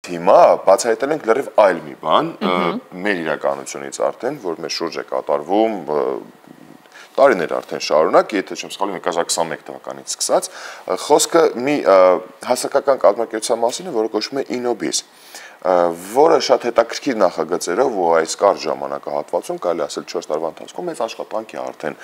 Հիմա բացահայտել ենք լրիվ այլ մի բան, մեր իրականությունից արդեն, որ մեր շուրջ է կատարվում տարիներ արդեն շարունակ, եթե չեմ սխալվում 2021 թվականից սկսած, խոսքը մի հասարակական կազմակերպության մասին է, որը կոչվում է Innobiz, որը շատ հետաքրքիր նախագծերով ու այս կարճ ժամանակահատվածում կարելի ասել 4 տարվա ընթացքում մեծ աշխատանք է արդեն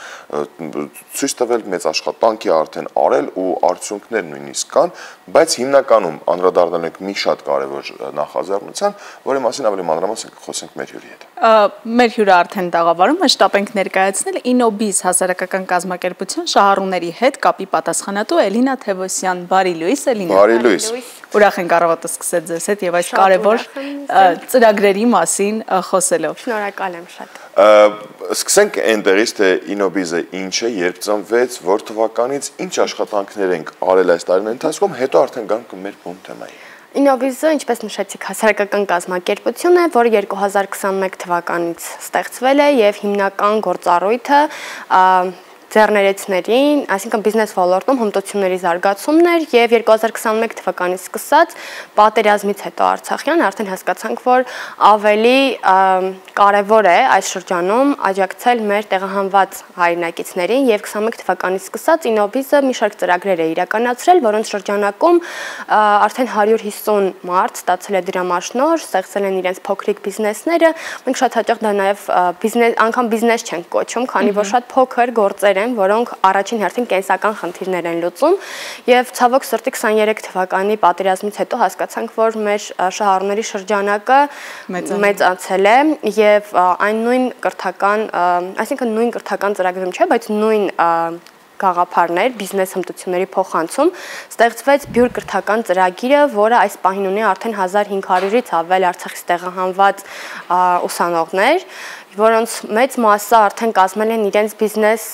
ցույց տվել, մեծ աշխատանք է արդեն արել ու արդյունքներ նույնիսկ կան, բայց հիմնականում անդրադառնալ ենք մի շատ կարևոր նախաձեռնության, որի մասին ավելի մանրամասն կխոսենք մեր հյուրի հետ։ Մեր հյուրը արդեն տաղավարում է, շտապ ենք ներկայացնել Innobiz հասարակական կազմակերպության շահառուների հետ կապի պատասխանատու Էլինա Թևոսյան։ Բարի լույս, Էլինա։ Բարի լույս։ Ուրախ ենք առավոտը սկսել ձեզ հետ եւ այս կարևոր ծրագրերի մասին խոսելով։ Շնորհակալ եմ շատ։ Սկսենք այնտեղից, թե Innobiz-ը ինչ է, երբ ծնվեց, որ թվականից ինչ աշխատանքներ ենք արել այս տարիների ընթացքում, հետո արդեն գանք մեր բուն թեմայի։ Innobiz-ը, ինչպես նշեցիք, հասարակական կազմակերպություն է, որը 2021 թվականից ստեղծվել է եւ հիմնական գործառույթը ձեռներեցներին, այսինքն բիզնես ոլորտում հմտությունների զարգացումն էր եւ 2021 թվականից սկսած պատերազմից հետո Արցախյան արդեն հասկացանք, որ ավելի կարևոր է այս շրջանում աջակցել մեր տեղահանված հայրենակիցներին եւ 21 թվականից սկսած Innobiz-ը մի շարք ծրագրեր է իրականացրել, որոնց շրջանակում արդեն 150 մարդ ստացել է դրամաշնորհ, ստեղծել են իրենց փոքրիկ բիզնեսները, մենք շատ հաճախ դա նաեւ անգամ բիզնես չենք կոչում, քանի որ շատ փոքր գործեր որոնք առաջին հերթին կենսական խնդիրներ են լուծում եւ ցավոք սրտի 23 թվականի պատերազմից հետո հասկացանք, որ մեր շահառուների շրջանակը մեծացել է եւ այն նույն կրթական, այսինքն նույն կրթական ծրագրում չէ, բայց նույն գաղափարներ, բիզնես հմտությունների փոխանցում ստեղծվեց բյուր կրթական ծրագիրը, որը այս պահին ունի արդեն 1500-ից ավել Արցախից տեղահանված ուսանողներ, որոնց մեծ մասը արդեն կազմել են իրենց բիզնես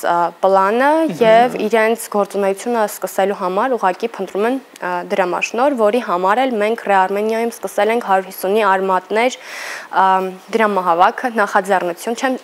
պլանը եւ իրենց գործունեությունը սկսելու համար ուղղակի փնտրում են դրամաշնորհ, որի համար էլ մենք Ռեարմենիայում սկսել ենք 150-ի արմատներ դրամահավաքը, նախաձեռնություն, չեմ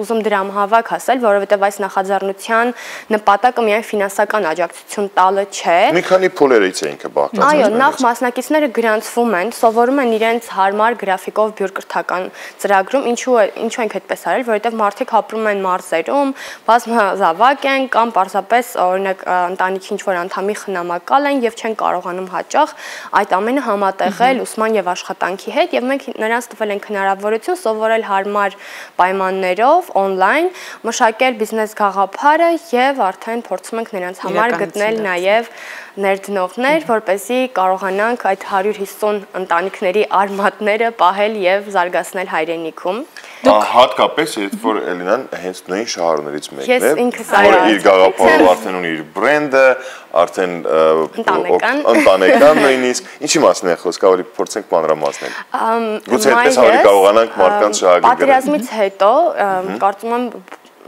ուզում դրամահավաք ասել, որովհետեւ այս նախաձեռնության նպատակը միայն ֆինանսական աջակցություն տալը չէ։ Մի քանի փուլերից է ինքը բաղկացած։ Այո, նախ մասնակիցները գրանցվում են, սովորում են իրենց հարմար գրաֆիկով բյուր կրթական ծրագրում, ինչու ենք այդպես արել, որովհետև մարդիկ ապրում են մարզերում, բազմազավակ են կամ պարզապես օրինակ ընտանիքի ինչ-որ անդամի խնամակալ են եւ չեն կարողանում հաճախ այդ ամենը համատեղել ուսման եւ աշխատանքի հետ եւ մենք նրանց տվել ենք հնարավորություն սովորել հարմար պայմաններով on-line, մշակել բիզնես գաղափարը եւ արդեն փորձում ենք նրանց համար գտնել նաեւ ներդնողներ, որպեսզի կարողանանք այդ 150 ընտանիքների արմատները պահել եւ զարգացնել հայրենիքում։ Հատկապես երբ որ Էլինան հենց նույն շահառուներից մեկն է, որը իր գաղափարով արդեն ունի իր բրենդը, արդեն ընտանեկան նույնիսկ, ինչի մասին է խոսքը, ավելի փորձենք մանրամասնել։ Գուցե այդպես ավելի կարողանանք մարդկանց շահագրգռել։ Պատերազմից հետո կարծում եմ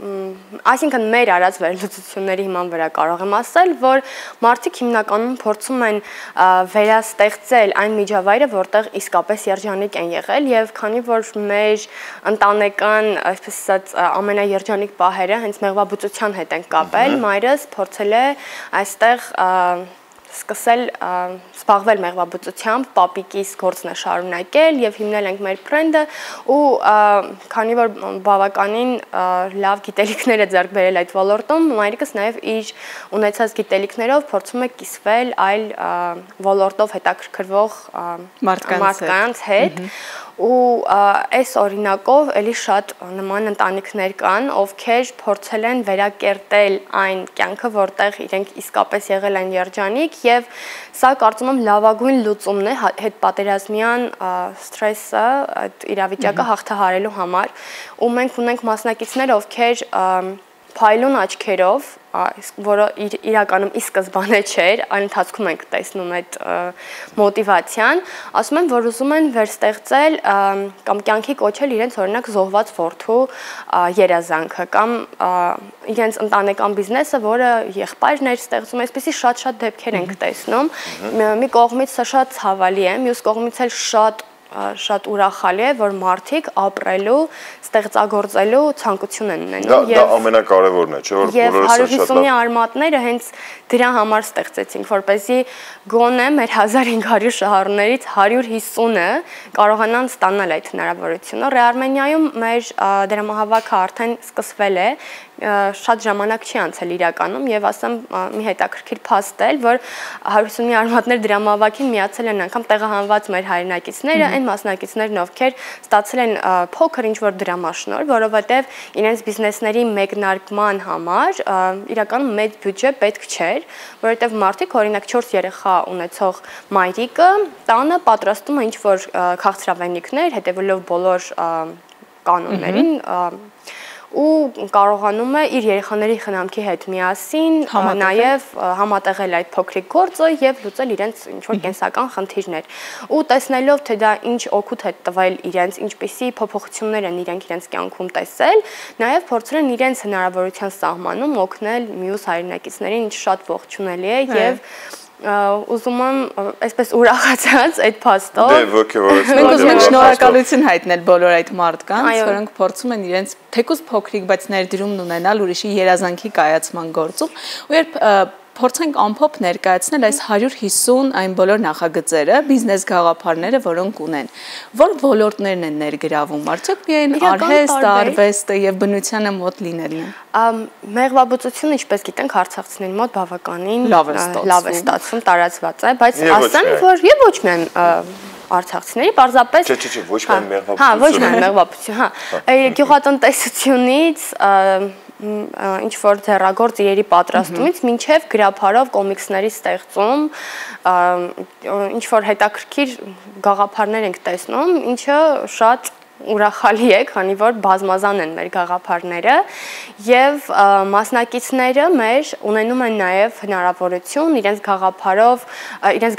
այսինքն մեր արած վերլուծությունների հիման վրա կարող եմ ասել, որ մարդիկ հիմնականում փորձում են վերաստեղծել այն միջավայրը, որտեղ իսկապես երջանիկ են եղել եւ քանի որ մեր ընտանեկան, այսպես ասած, ամենաերջանիկ պահերը հենց մեղվաբուծության հետ են կապել, մայրս փորձել է այստեղ սկսել զբաղվել մեղվաբուծությամբ, պապիկիս գործն է շարունակել եւ հիմնել ենք մեր բրենդը ու քանի որ բավականին լավ գիտելիքներ է ձեռք բերել այդ ոլորտում, մայրիկս նաեւ իր ունեցած գիտելիքներով փորձում է կիսվել այլ ոլորտով հետաքրքրվող մարդկանց հետ ու այս օրինակով էլի շատ նման ընտանիքներ կան, ովքեր փորձել են վերակերտել այն կյանքը, որտեղ իրենք իսկապես եղել են երջանիկ եւ սա կարծում եմ լավագույն լուծումն է հետպատերազմյան սթրեսը, այդ իրավիճակը հաղթահարելու համար ու մենք ունենք մասնակիցներ, ովքեր փայլուն աչքերով, որը իրականում ի սկզբանե չէր, այն ընթացքում ենք տեսնում այդ մոտիվացիան, ասում են, որ ուզում են վերստեղծել կամ կյանքի կոչել իրենց օրինակ զոհված որդու երազանքը կամ իրենց ընտանեկան բիզնեսը, որը եղբայրն էր ստեղծում, այսպեսի շատ դեպքեր ենք տեսնում։ Մի կողմից սա շատ ցավալի է, մյուս կողմից էլ շատ շատ ուրախալի է, որ մարդիկ ապրելու, ստեղծագործելու ցանկություն են ունենում Դա ամենակարևորն է, չէ՞ որ բոլորս շատ լավ։ Եվ 150-ի արմատները հենց դրա համար ստեղծեցինք, որպեսզի գոնե մեր 1500 շահառուներից 150-ը կարողանան ստանալ այդ հնարավորությունը։ Ռեարմենիայում մեր դրամահավաքը արդեն սկսվել է, շատ ժամանակ չի անցել իրականում եւ ասեմ մի հետաքրքիր փաստ էլ, որ 150-ի արմատներ դրամահավաքին միացել են անգամ տեղահանված մեր հայրենակիցները, այն մասնակիցներն, ովքեր ստացել են փոքր ինչ-որ դրամաշնորհ, որովհետեւ իրենց բիզնեսների մեկնարկման համար իրականում մեծ բյուջե պետք չէր, որովհետեւ մարդիկ օրինակ 4 երեխա ունեցող մայրիկը տանը պատրաստում է ինչ-որ քաղցրավենիքներ, հետևելով բոլոր կանոններին ու կարողանում է իր երեխաների խնամքի հետ միասին նաև համատեղել այդ փոքրիկ գործը եւ լուծել իրենց ինչ-որ կենսական խնդիրներ։ Ու տեսնելով թե դա ինչ օգուտ է տվել իրենց, ինչպիսի փոփոխություններ են իրենց կյանքում տեսել, նաև փորձել են իրենց հնարավորության սահմանում օգնել մյուս հայրենակիցներին, ինչ շատ ողջունելի է եւ ուզում եմ այսպես ուրախացած այդ փաստով մենք շնորհակալություն հայտնել բոլոր այդ մարդկանց, որոնք փորձում են իրենց թեկուզ փոքրիկ, բայց ներդրումն ունենալ ուրիշի երազանքի կայացման գործում, ու երբ փորձենք ամփոփ ներկայացնել այս 150 այն բոլոր նախագծերը, բիզնես գաղափարները, որոնք ունեն։ Որ ոլորտներն են ներգրավում, արդյոք միայն արհեստը, արվեստը եւ բնությանը մոտ լինելն են։ Մեղվաբուծությունը, ինչպես գիտենք, արցախցիների մոտ բավականին լավ է ստացվում, տարածված է, բայց ասեմ, որ եւ ոչ միայն արցախցիների, պարզապես Չէ, ոչ միայն մեղվաբուծություն։ Հա, ոչ միայն մեղվաբուծություն, հա։ Գյուղատնտեսությունից ինչ որ ձեռագործ իրերի պատրաստումից մինչև գրափարով կոմիքսների ստեղծում, ինչ որ հետաքրքիր գաղափարներ ենք տեսնում, ինչը շատ ուրախալի է, քանի որ բազմազան են մեր գաղափարները եւ մասնակիցները մեր ունենում են նաեւ հնարավորություն իրենց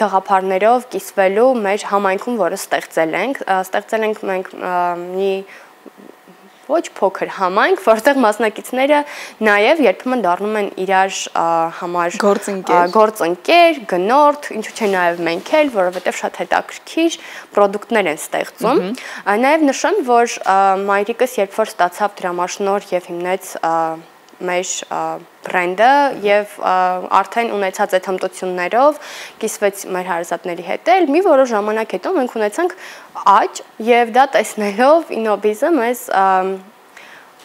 գաղափարներով կիսվելու մեր համայնքում, որը ստեղծել ենք մենք մի ոչ փոքր համայնք, որտեղ մասնակիցները նաև երբեմն դառնում են իրար համար գործընկեր, գնորդ, ինչու՞ չէ նաև մենք էլ, որովհետև շատ հետաքրքիր պրոդուկտներ են ստեղծում։ Նաև նշեմ, որ մայրիկս երբ որ ստացավ դրամաշնորհ եւ հիմնեց մեր բրենդը եւ արդեն ունեցած այդ հմտություններով կիսվեց մեր հարազատների հետ էլ մի որոշ ժամանակ հետո մենք ունեցանք աճ եւ դա տեսնելով Innobiz-ը մեզ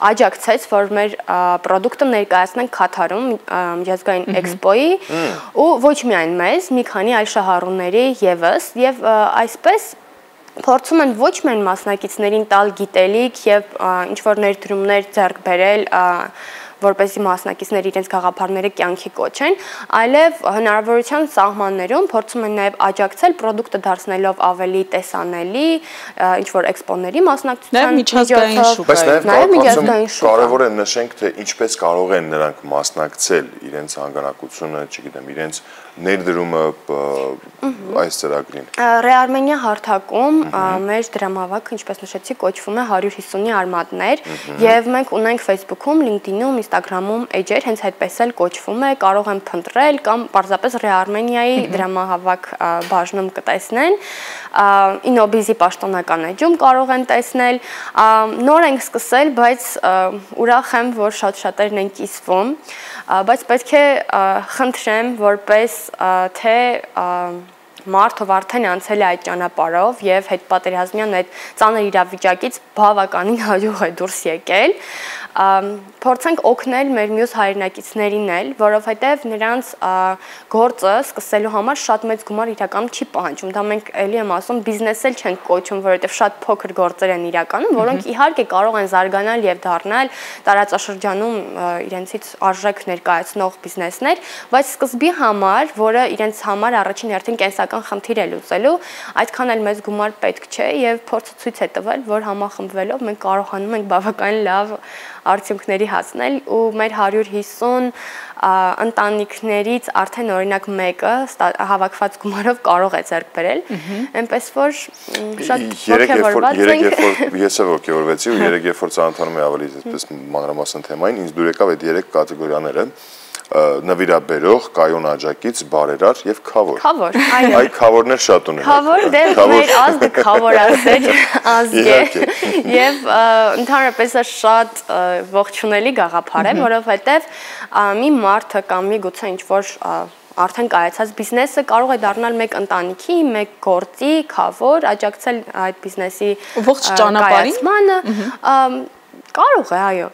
աջակցեց, որ մեր պրոդուկտը ներկայացնենք Քաթարում միջազգային էքսպոյի ու ոչ միայն մեզ, մի քանի այլ շահառուների եւս եւ այսպես փորձում են ոչ միայն մասնակիցներին տալ գիտելիք եւ ինչ որ ներդրումներ ձեռք բերել որպեսզի մասնակիցները իրենց գաղափարները կյանքի կոչեն, այլև հնարավորության սահմաններում փորձում են նաև աջակցել պրոդուկտը դարձնելով ավելի տեսանելի, ինչ որ էքսպոների մասնակցության միջոցով, նաև միջազգային շուկա։ Կարևոր է նշենք, թե ինչպես կարող են նրանք մասնակցել իրենց հանգանակությունը, չգիտեմ, իրենց ներդրումը այս ծրագրին։ Ռեարմենիա հարթակում մեր դրամահավաքը, ինչպես նշեցի, կոչվում է 150-ի արմատներ եւ մենք ունենք Facebook-ում, LinkedIn-ում, Instagram-ում էջեր, հենց այդպես էլ կոչվում է, կարող են փնտրել կամ պարզապես Ռեարմենիայի դրամահավաք բաժնում կտեսնեն, Innobiz-ի պաշտոնական էջում կարող են տեսնել։ Նոր ենք սկսել, բայց ուրախ եմ, որ շատ-շատերն են կիսվում, բայց պետք է խնդրեմ, որպես թե մարդ, ով արդեն անցել է այդ ճանապարհով եւ հետպատերազմյան այդ ծանր իրավիճակից բավականին հաջող է դուրս եկել, փորձենք օգնել մեր մյուս հայրենակիցներին էլ, որովհետեւ նրանց գործը սկսելու համար շատ մեծ գումար իրականում չի պահանջում։ Դա մենք էլի եմ ասում, բիզնես էլ չենք կոչում, որովհետեւ շատ փոքր գործեր են իրականում, որոնք իհարկե կարող են զարգանալ եւ դառնալ տարածաշրջանում իրենցից արժեք ներկայացնող բիզնեսներ, բայց սկզբի համար, որը իրենց համար առաջին հերթին կենսական խնդիր է լուծելու, այդքան էլ մեծ գումար պետք չէ եւ փորձը ցույց է տվել, որ համախմբվելով մենք կարողանում ենք բավական լավ արդյունքների հասնել ու մեր 150 ընտանիքներից արդեն օրինակ մեկը հավաքված գումարով կարող է ձեռք բերել, այնպես որ շատ ողջավորված ենք։ Ես էլ ողջավորվեցի ու երեք երբ որ ծանոթանում եմ ավելի այսպես մանրամասն թեմային, ինձ դուր եկավ այդ 3 կատեգորիաները, նվիրաբերող, կայուն աջակից, բարերար եւ քավոր։ Քավոր, այո։ Այ քավորներ շատ ունեն։ Քավոր, դե մեր ազգը քավորացել ազգ է։ Եվ ընդհանրապես շատ ողջունելի գաղափար է, որովհետեւ մի մարդը կամ մի գուցե ինչ-որ արդեն կայացած բիզնեսը կարող է դառնալ մեկ ընտանիքի, մեկ գործի, քավոր, աջակցել այդ բիզնեսի ողջ ճանապարհին։ Կարող է, այո։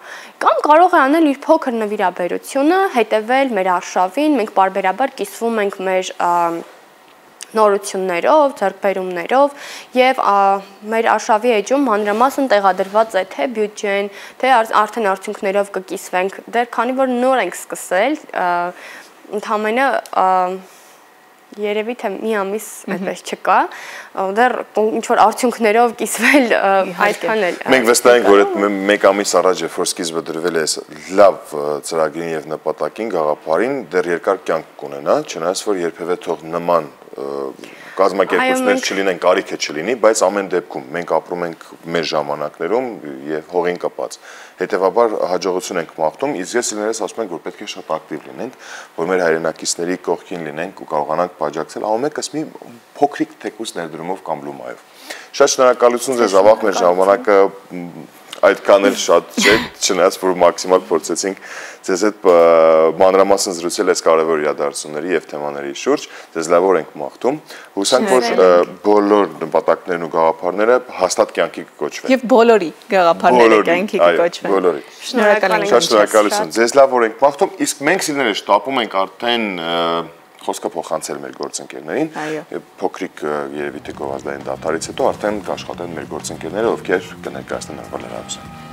Կամ կարող է անել իր փոքր նվիրաբերությունը, հետևել մեր արշավին, մենք պարբերաբար կիսվում ենք մեր նորություններով, ձեռքբերումներով եւ մեր արշավի էջում մանրամասն տեղադրված է թե բյուջեն, թե արդեն արդյունքներով կկիսվենք, դեռ քանի որ նոր ենք սկսել, ընդհանրապես երևի թե մի ամիս այդպես չկա, դեռ ինչ-որ արդյունքներով կիսվել այդքան էլ։ Մենք վստահ ենք, որ այդ մեկ ամիս առաջ, երբ որ սկիզբը դրվել է լավ ծրագրին եւ նպատակին, գաղափարին, դեռ երկար կյանք կունենա, չնայած որ երբևէ թող նման կազմակերպություններ չլինեն, կարիքը չլինի, բայց ամեն դեպքում մենք ապրում ենք մեր ժամանակներում եւ հողին կապած։ Հետևաբար հաջողություն ենք մաղթում, իսկ ես ինքներս ասում եմ, որ պետք է շատ ակտիվ լինենք, որ մեր հայրենակիցների կողքին լինենք ու կարողանանք աջակցել ամենքս մի փոքրիկ թեկուզ ներդրումով կամ լումայով։ Շատ շնորհակալություն ձեզ, ավաղ մեր ժամանակը այդքան էլ շատ չէ, չնայած որ մաքսիմալ փորձեցինք ձեզ հետ մանրամասն զրուցել այս կարևոր իրադարձությունների եւ թեմաների շուրջ, ձեզ լավ ենք մաղթում։ Հուսանք, որ բոլոր նպատակներն ու գաղափարները հաստատ կյանքի կկոչվեն։ Եվ բոլորի գաղափարները կյանքի կկոչվեն։ Բոլորի։ Շնորհակալ ենք։ Շատ շնորհակալություն։ Ձեզ լավ ենք մաղթում, իսկ մենք սիրելիներ շտապում ենք արդեն խոսքը փոխանցել մեր գործընկերներին, փոքրիկ երևի թե գովազդային դատարից հետո արդեն կաշխատեն մեր գործընկերները, ովքեր կներկայացնեն լրատվության։